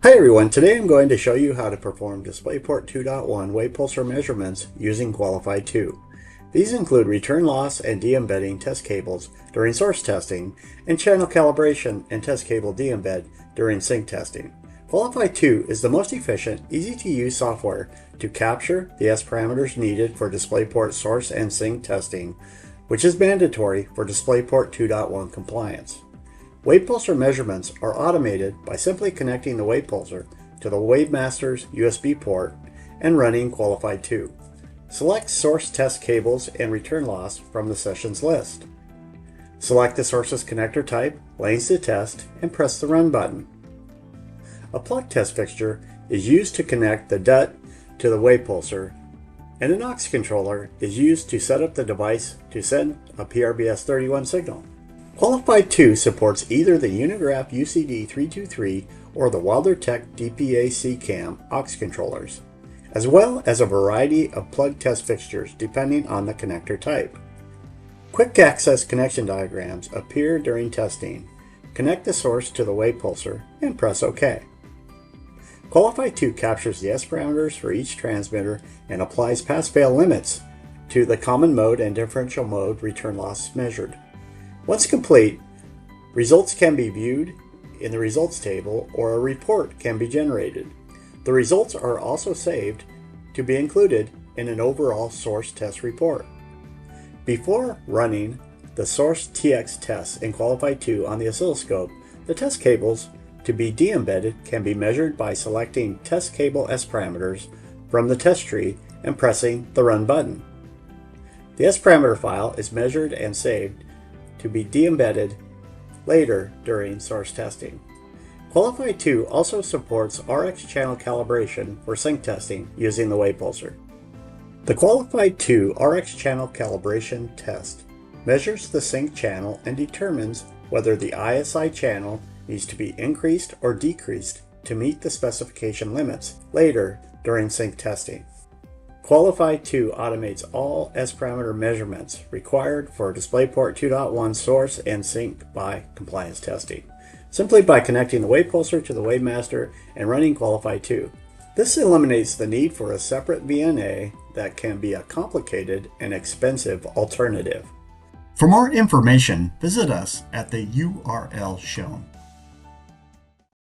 Hi everyone, today I'm going to show you how to perform DisplayPort 2.1 WavePulser measurements using QualiPHY 2. These include return loss and de-embedding test cables during source testing, and channel calibration and test cable de-embed during sync testing. QualiPHY 2 is the most efficient, easy-to-use software to capture the S parameters needed for DisplayPort source and sync testing, which is mandatory for DisplayPort 2.1 compliance. WavePulser measurements are automated by simply connecting the WavePulser to the WaveMaster's USB port and running QualiPHY 2. Select source test cables and return loss from the sessions list. Select the source's connector type, lanes to test, and press the Run button. A plug test fixture is used to connect the DUT to the WavePulser, and an aux controller is used to set up the device to send a PRBS31 signal. QualiPHY 2 supports either the Unigraf UCD323 or the WavePulser DCA-CAM aux controllers, as well as a variety of plug test fixtures depending on the connector type. Quick access connection diagrams appear during testing. Connect the source to the WavePulser and press OK. QualiPHY 2 captures the S parameters for each transmitter and applies pass-fail limits to the common mode and differential mode return loss measured. Once complete, results can be viewed in the results table or a report can be generated. The results are also saved to be included in an overall source test report. Before running the source TX tests in QualiPHY 2 on the oscilloscope, the test cables to be de-embedded can be measured by selecting test cable S parameters from the test tree and pressing the Run button. The S parameter file is measured and saved to be de-embedded later during source testing. QualiPHY 2 also supports RX channel calibration for sync testing using the WavePulser. The QualiPHY 2 RX channel calibration test measures the sync channel and determines whether the ISI channel needs to be increased or decreased to meet the specification limits later during sync testing. QualiPHY 2 automates all S parameter measurements required for DisplayPort 2.1 source and sync by compliance testing, simply by connecting the WavePulser to the WaveMaster and running QualiPHY 2. This eliminates the need for a separate VNA that can be a complicated and expensive alternative. For more information, visit us at the URL shown.